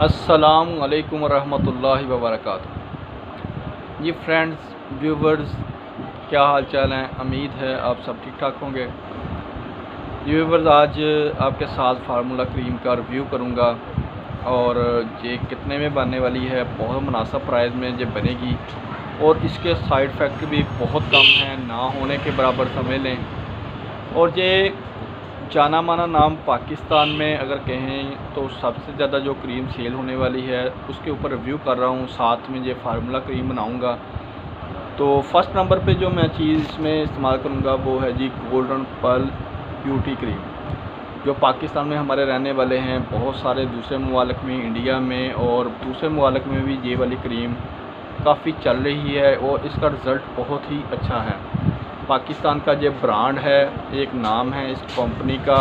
अस्सलामु अलैकुम रहमतुल्लाहि व बरकातुहू। जी फ्रेंड्स, व्यूवर्स, क्या हाल चाल हैं? उम्मीद है आप सब ठीक ठाक होंगे। व्यूवर्स, आज आपके साथ फार्मूला क्रीम का रिव्यू करूंगा और ये कितने में बनने वाली है। बहुत मुनासिब प्राइस में ये बनेगी और इसके साइड इफ़ेक्ट भी बहुत कम हैं, ना होने के बराबर समझ लें। और ये जाना माना नाम पाकिस्तान में अगर कहें तो सबसे ज़्यादा जो क्रीम सेल होने वाली है उसके ऊपर रिव्यू कर रहा हूँ। साथ में ये फार्मूला क्रीम बनाऊँगा। तो फर्स्ट नंबर पे जो मैं चीज़ इसमें इस्तेमाल करूँगा वो है जी गोल्डन पर्ल ब्यूटी क्रीम, जो पाकिस्तान में हमारे रहने वाले हैं। बहुत सारे दूसरे ममालिक में, इंडिया में और दूसरे ममालिक में भी ये वाली क्रीम काफ़ी चल रही है और इसका रिज़ल्ट बहुत ही अच्छा है। पाकिस्तान का ये ब्रांड है, एक नाम है इस कंपनी का।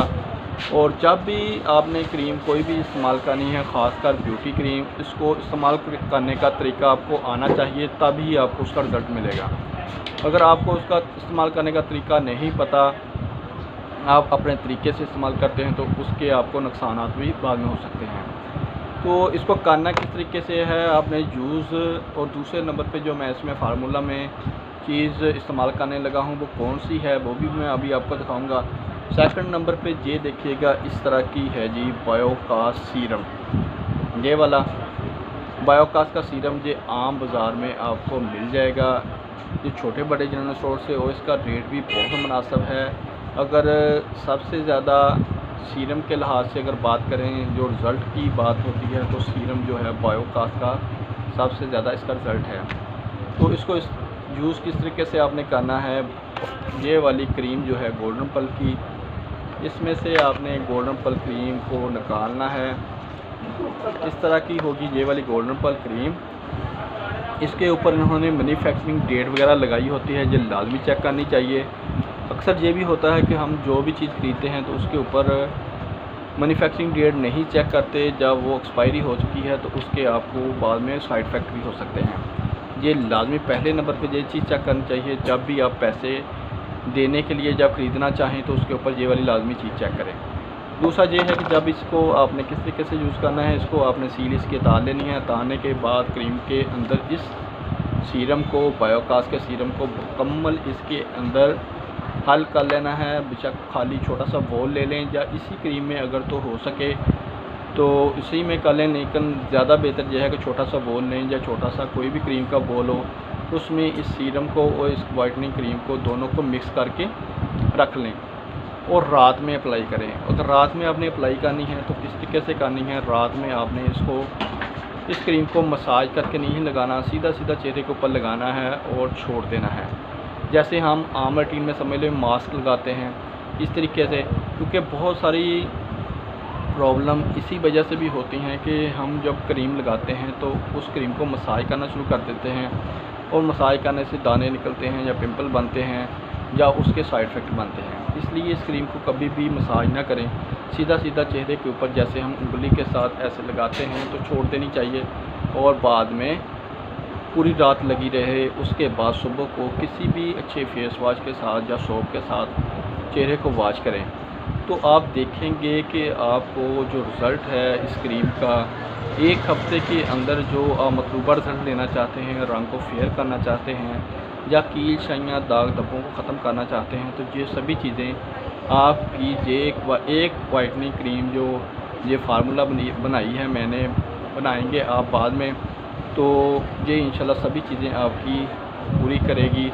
और जब भी आपने क्रीम कोई भी इस्तेमाल करनी है, ख़ासकर ब्यूटी क्रीम, इसको इस्तेमाल करने का तरीका आपको आना चाहिए, तभी आपको उसका रिज़ल्ट मिलेगा। अगर आपको उसका इस्तेमाल करने का तरीका नहीं पता, आप अपने तरीके से इस्तेमाल करते हैं तो उसके आपको नुकसानात भी बाद में हो सकते हैं। तो इसको करना किस तरीके से है, आपने यूज़ और दूसरे नंबर पे जो मैं इसमें फार्मूला में चीज़ इस्तेमाल करने लगा हूँ वो कौन सी है वो भी मैं अभी आपको दिखाऊंगा। सेकंड नंबर पे ये देखिएगा, इस तरह की है जी बायोकास सीरम। ये वाला बायोकास का सीरम ये आम बाज़ार में आपको मिल जाएगा, ये छोटे बड़े जनरल स्टोर से, और इसका रेट भी बहुत मुनासिब है। अगर सबसे ज़्यादा सीरम के लिहाज से अगर बात करें, जो रिज़ल्ट की बात होती है, तो सीरम जो है बायोकास का सबसे ज़्यादा इसका रिज़ल्ट है। तो इसको यूज़ किस तरीके से आपने करना है, ये वाली क्रीम जो है गोल्डन पर्ल की, इसमें से आपने गोल्डन पर्ल क्रीम को निकालना है। इस तरह की होगी ये वाली गोल्डन पर्ल क्रीम। इसके ऊपर इन्होंने मैन्युफैक्चरिंग डेट वगैरह लगाई होती है, ये लाजमी चेक करनी चाहिए। अक्सर ये भी होता है कि हम जो भी चीज़ खरीदते हैं तो उसके ऊपर मैन्युफैक्चरिंग डेट नहीं चेक करते। जब वो एक्सपायरी हो चुकी है तो उसके आपको बाद में साइड इफ़ेक्ट भी हो सकते हैं। ये लाजमी पहले नंबर पे ये चीज़ चेक करनी चाहिए। जब भी आप पैसे देने के लिए जब ख़रीदना चाहें तो उसके ऊपर ये वाली लाजमी चीज़ चेक करें। दूसरा ये है कि जब इसको आपने किस तरीके से यूज़ करना है, इसको आपने सील इसके तार लेनी है। तारने के बाद क्रीम के अंदर इस सीरम को, बायोकास के सीरम को मुकम्मल इसके अंदर हल कर लेना है। बेशक खाली छोटा सा बोल ले लें या इसी क्रीम में अगर तो हो सके तो इसी में कर लें, लेकिन ज़्यादा बेहतर यह है कि छोटा सा बोल लें या छोटा सा कोई भी क्रीम का बोल हो, उसमें इस सीरम को और इस वाइटनिंग क्रीम को दोनों को मिक्स करके रख लें और रात में अप्लाई करें। अगर रात में आपने अप्लाई करनी है तो किस तरीके से करनी है, रात में आपने इस क्रीम को मसाज करके नहीं लगाना, सीधा सीधा चेहरे के ऊपर लगाना है और छोड़ देना है। जैसे हम आम रूटीन में समझ लें मास्क लगाते हैं, इस तरीके से। क्योंकि बहुत सारी प्रॉब्लम इसी वजह से भी होती हैं कि हम जब क्रीम लगाते हैं तो उस क्रीम को मसाज करना शुरू कर देते हैं और मसाज करने से दाने निकलते हैं या पिंपल बनते हैं या उसके साइड इफ़ेक्ट बनते हैं। इसलिए इस क्रीम को कभी भी मसाज ना करें, सीधा सीधा चेहरे के ऊपर जैसे हम उंगली के साथ ऐसे लगाते हैं तो छोड़ देनी चाहिए और बाद में पूरी रात लगी रहे। उसके बाद सुबह को किसी भी अच्छे फेस वॉश के साथ या सोप के साथ चेहरे को वॉश करें तो आप देखेंगे कि आपको जो रिज़ल्ट है इस क्रीम का, एक हफ़्ते के अंदर जो आप मतलूबा रिज़ल्ट लेना चाहते हैं, रंग को फेयर करना चाहते हैं या कील शाइयाँ दाग धब्बों को ख़त्म करना चाहते हैं, तो ये सभी चीज़ें आपकी एक वाइटनिंग क्रीम जो ये फार्मूला बनाई है मैंने, बनाएंगे आप बाद में, तो ये इंशाल्लाह सभी चीज़ें आपकी पूरी करेगी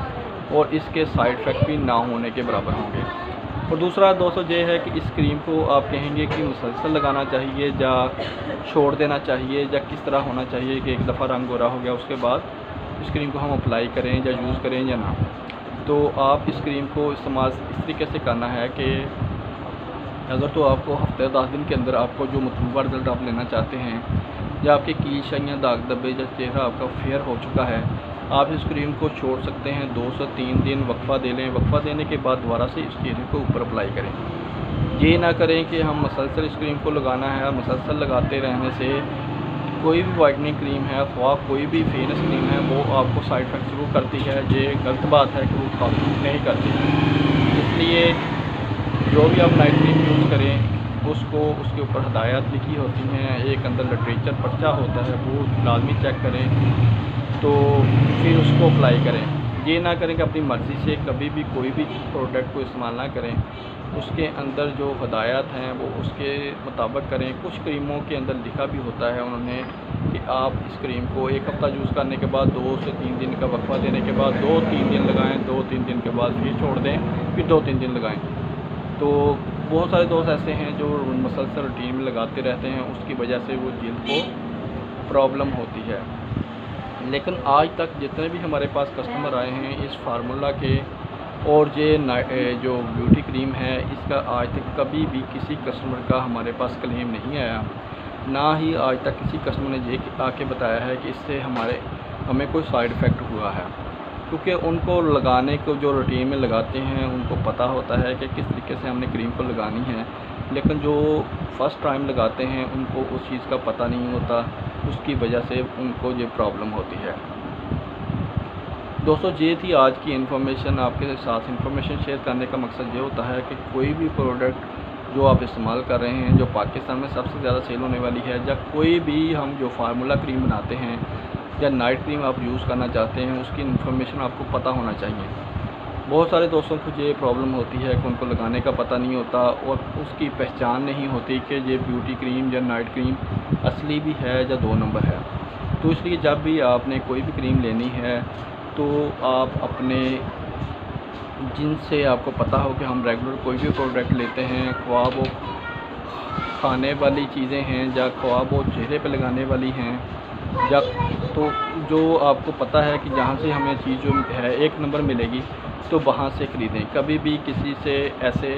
और इसके साइड इफ़ेक्ट भी ना होने के बराबर होंगे। और दूसरा दोस्तों ये है कि इस क्रीम को आप कहेंगे कि मुसलसल लगाना चाहिए या छोड़ देना चाहिए या किस तरह होना चाहिए कि एक दफ़ा रंग गोरा हो गया उसके बाद इस क्रीम को हम अप्लाई करें या यूज़ करें या ना। तो आप इस क्रीम को इस्तेमाल इस तरीके से करना है कि अगर तो आपको हफ्ते 10 दिन के अंदर आपको जो मतलूबा रिज़ल्ट आप लेना चाहते हैं या आपके कील शाइयाँ दाग धब्बे या चेहरा आपका फेयर हो चुका है, आप इस क्रीम को छोड़ सकते हैं। 2 से 3 दिन वक्फ़ा दे लें। वक्फ़ा देने के बाद दोबारा से इस चेहरे को ऊपर अप्लाई करें। ये ना करें कि हम मुसलसल इस क्रीम को लगाना है। मुसलसल लगाते रहने से कोई भी वाइटनिंग क्रीम है, ख्वाह कोई भी फेयरनेस क्रीम है, वो आपको साइड इफ़ेक्ट ज़रूर करती है। ये गलत बात है कि वो काफ़ी नहीं करती। इसलिए जो भी आप नाइट क्रीम यूज़ करें उसको उसके ऊपर हदायत लिखी होती हैं, एक अंदर लिटरेचर पर्चा होता है, वो लाजमी चेक करें तो फिर उसको अप्लाई करें। ये ना करें कि अपनी मर्ज़ी से कभी भी कोई भी प्रोडक्ट को इस्तेमाल ना करें। उसके अंदर जो हदायत हैं वो उसके मुताबिक करें। कुछ क्रीमों के अंदर लिखा भी होता है उन्होंने कि आप इस क्रीम को 1 हफ़्ता यूज़ करने के बाद 2 से 3 दिन का वक्फा देने के बाद 2-3 दिन लगाएं, 2-3 दिन के बाद फिर छोड़ दें, फिर 2-3 दिन लगाएं। तो बहुत सारे दोस्त ऐसे हैं जो मुसलसल रूटीन में लगाते रहते हैं, उसकी वजह से वो जिल्द को प्रॉब्लम होती है। लेकिन आज तक जितने भी हमारे पास कस्टमर आए हैं इस फार्मूला के और ये जो ब्यूटी क्रीम है, इसका आज तक कभी भी किसी कस्टमर का हमारे पास क्लेम नहीं आया। ना ही आज तक किसी कस्टमर ने ये आके बताया है कि इससे हमें कोई साइड इफ़ेक्ट हुआ है, क्योंकि उनको लगाने को जो रूटीन में लगाते हैं उनको पता होता है कि किस तरीके से हमने क्रीम को लगानी है। लेकिन जो फ़र्स्ट टाइम लगाते हैं उनको उस चीज़ का पता नहीं होता, उसकी वजह से उनको ये प्रॉब्लम होती है। दोस्तों, ये थी आज की इन्फॉर्मेशन। आपके साथ इन्फॉर्मेशन शेयर करने का मकसद ये होता है कि कोई भी प्रोडक्ट जो आप इस्तेमाल कर रहे हैं, जो पाकिस्तान में सबसे ज़्यादा सेल होने वाली है, या कोई भी हम जो फार्मूला क्रीम बनाते हैं या नाइट क्रीम आप यूज़ करना चाहते हैं, उसकी इन्फॉर्मेशन आपको पता होना चाहिए। बहुत सारे दोस्तों को ये प्रॉब्लम होती है कि उनको लगाने का पता नहीं होता और उसकी पहचान नहीं होती कि ये ब्यूटी क्रीम या नाइट क्रीम असली भी है या 2 नंबर है। तो इसलिए जब भी आपने कोई भी क्रीम लेनी है तो आप अपने जिनसे आपको पता हो कि हम रेगुलर कोई भी प्रोडक्ट लेते हैं, ख्वाह वो खाने वाली चीज़ें हैं या ख्वाह वो चेहरे पे लगाने वाली हैं, या तो जो आपको पता है कि जहाँ से हमें चीज़ जो है 1 नंबर मिलेगी तो वहाँ से ख़रीदें। कभी भी किसी से ऐसे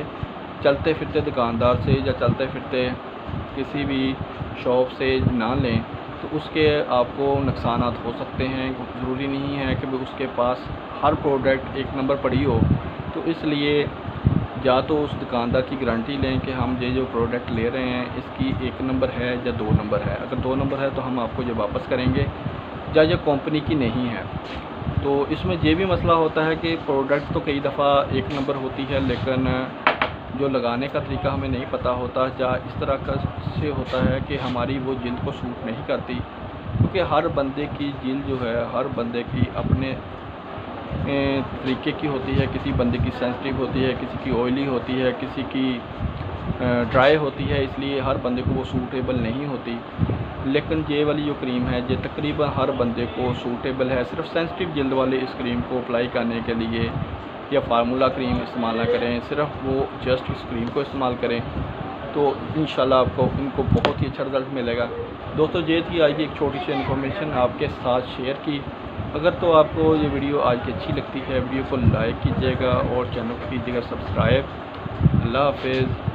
चलते फिरते दुकानदार से या चलते फिरते किसी भी शॉप से ना लें, तो उसके आपको नुकसानात हो सकते हैं। ज़रूरी नहीं है कि उसके पास हर प्रोडक्ट 1 नंबर पड़ी हो। तो इसलिए या तो उस दुकानदार की गारंटी लें कि हम ये जो प्रोडक्ट ले रहे हैं इसकी 1 नंबर है या 2 नंबर है। अगर 2 नंबर है तो हम आपको ये वापस करेंगे, या ये कंपनी की नहीं है। तो इसमें ये भी मसला होता है कि प्रोडक्ट तो कई दफ़ा 1 नंबर होती है, लेकिन जो लगाने का तरीका हमें नहीं पता होता, या इस तरह का से होता है कि हमारी वो जिल्द को सूट नहीं करती, क्योंकि हर बंदे की जिल्द जो है हर बंदे की अपने तरीके की होती है। किसी बंदे की सेंसिटिव होती है, किसी की ऑयली होती है, किसी की ड्राई होती है, इसलिए हर बंदे को वो सूटेबल नहीं होती। लेकिन ये वाली जो क्रीम है ये तकरीबन हर बंदे को सूटेबल है। सिर्फ सेंसिटिव जिल्द वाले इस क्रीम को अप्लाई करने के लिए या फार्मूला क्रीम इस्तेमाल ना करें, सिर्फ वो जस्ट इस क्रीम को इस्तेमाल करें, तो इंशाल्लाह आपको इनको बहुत ही अच्छा रिज़ल्ट मिलेगा। दोस्तों, ये थी आज की एक छोटी सी इन्फॉर्मेशन आपके साथ शेयर की। अगर तो आपको ये वीडियो आज की अच्छी लगती है, वीडियो को लाइक कीजिएगा और चैनल को कीजिएगा सब्सक्राइब। अल्लाह हाफ़िज़।